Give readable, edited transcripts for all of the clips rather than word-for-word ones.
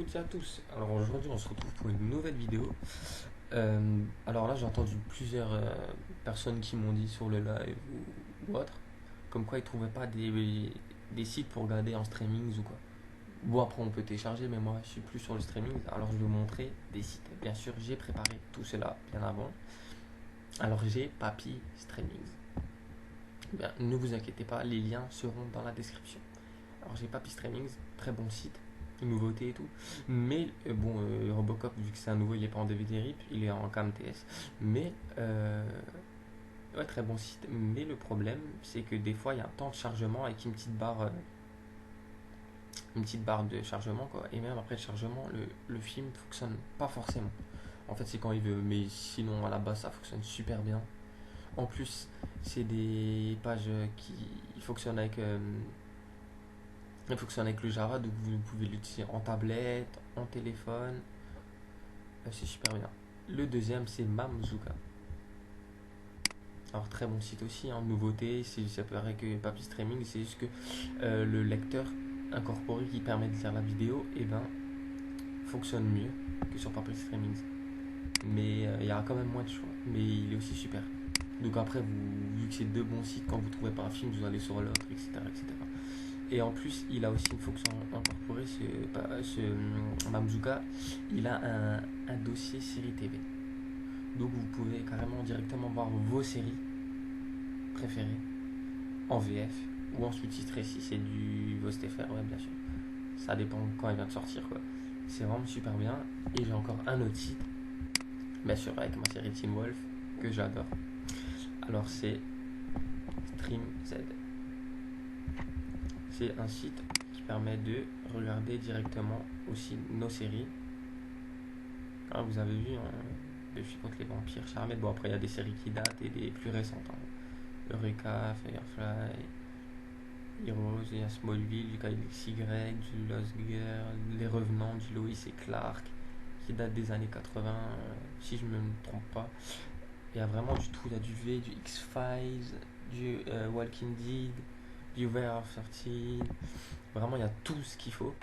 toutes et à tous. Alors aujourd'hui on se retrouve pour une nouvelle vidéo. Alors là j'ai entendu plusieurs personnes qui m'ont dit sur le live ou autre, comme quoi ils trouvaient pas des sites pour regarder en streaming ou quoi. Bon après on peut télécharger mais moi je suis plus sur le streaming, alors je vais vous montrer des sites. Bien sûr j'ai préparé tout cela bien avant. Alors j'ai Papy Streaming. Bien, ne vous inquiétez pas, les liens seront dans la description. Alors j'ai Papy Streaming, très bon site, nouveauté et tout. Mais bon, Robocop, vu que c'est un nouveau, il est pas en DVD RIP, il est en CAM-TS. Mais ouais, très bon site. Mais le problème, c'est que des fois, il y a un temps de chargement avec une petite barre de chargement, quoi. Et même après le chargement, le film fonctionne pas forcément. En fait, c'est quand il veut, mais sinon à la base, ça fonctionne super bien. En plus, c'est des pages qui fonctionnent avec le Java, donc vous pouvez l'utiliser en tablette, en téléphone. C'est super bien. Le deuxième, c'est Mamzuka. Alors, très bon site aussi, hein, nouveauté. Ça paraît que Papy Streaming, c'est juste que le lecteur incorporé qui permet de lire la vidéo, et ben, fonctionne mieux que sur Papy Streaming. Mais il y a quand même moins de choix. Mais il est aussi super. Donc après, vu que c'est deux bons sites, quand vous ne trouvez pas un film, vous allez sur l'autre, etc., etc. Et en plus, il a aussi une fonction incorporée, ce Mamzuka, il a un dossier série TV. Donc vous pouvez carrément directement voir vos séries préférées en VF ou en sous-titré si c'est du VOSTFR, ouais bien sûr. Ça dépend quand il vient de sortir quoi. C'est vraiment super bien. Et j'ai encore un autre site, bien sûr avec ma série Teen Wolf, que j'adore. Alors c'est StreamZ. C'est un site qui permet de regarder directement aussi nos séries. Alors, vous avez vu, hein, Buffy contre les vampires, Charmed. Bon, après, il y a des séries qui datent et des plus récentes. Hein. Eureka, Firefly, Heroes, il y a Smallville, du XY, du Lost Girl, Les Revenants, du Lois et Clark, qui date des années 80, si je ne me trompe pas. Il y a vraiment du tout. Il y a du V, du X-Files, du Walking Dead, du Way of 13. Vraiment, il y a tout ce qu'il faut.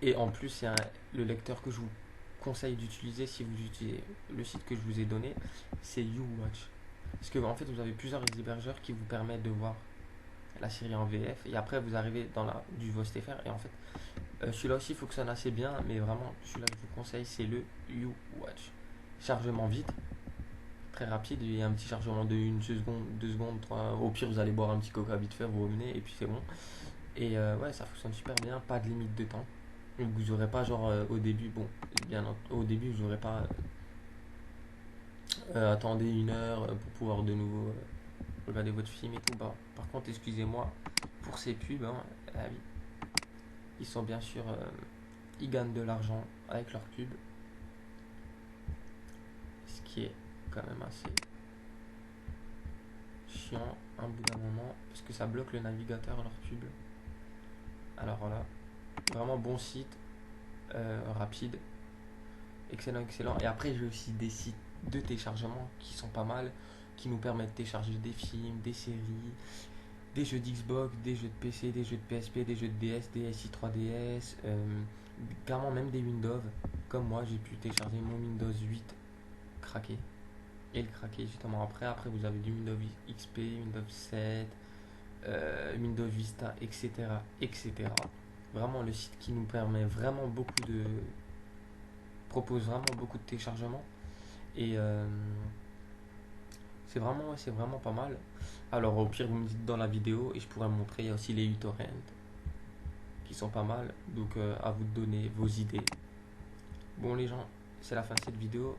Et en plus, il y a le lecteur que je vous conseille d'utiliser si vous utilisez le site que je vous ai donné, c'est YouWatch. Parce que en fait, vous avez plusieurs hébergeurs qui vous permettent de voir la série en VF et après vous arrivez dans du VOSTFR et en fait celui-là aussi fonctionne assez bien, mais vraiment celui-là que je vous conseille c'est le YouWatch. Chargement vite, très rapide, il y a un petit chargement de 1 seconde, 2 secondes, 3. Au pire vous allez boire un petit coca vite fait, vous revenez et puis c'est bon. Et ouais, ça fonctionne super bien, pas de limite de temps. Donc vous aurez pas genre au début, bon, bien au début vous aurez pas attendez 1 heure pour pouvoir de nouveau regarder votre film et tout. Bah, par contre, excusez-moi pour ces pubs, hein, ah oui, ils sont bien sûr, ils gagnent de l'argent avec leurs pubs, ce qui est quand même assez chiant un bout d'un moment parce que ça bloque le navigateur leurs pubs. Alors voilà, vraiment bon site, rapide, excellent, excellent. Et après, j'ai aussi des sites de téléchargement qui sont pas mal, qui nous permettent de télécharger des films, des séries, des jeux d'Xbox, des jeux de PC, des jeux de PSP, des jeux de DS, DSi 3DS, carrément même des Windows. Comme moi, j'ai pu télécharger mon Windows 8 craqué et le craquer justement après. Après, vous avez du Windows XP, Windows 7, Windows Vista, etc., etc. Vraiment le site qui nous permet vraiment beaucoup de propose vraiment beaucoup de téléchargements et c'est vraiment pas mal. Alors au pire vous me dites dans la vidéo et je pourrais montrer. Il y a aussi les uTorrent qui sont pas mal. Donc à vous de donner vos idées. Bon les gens, c'est la fin de cette vidéo.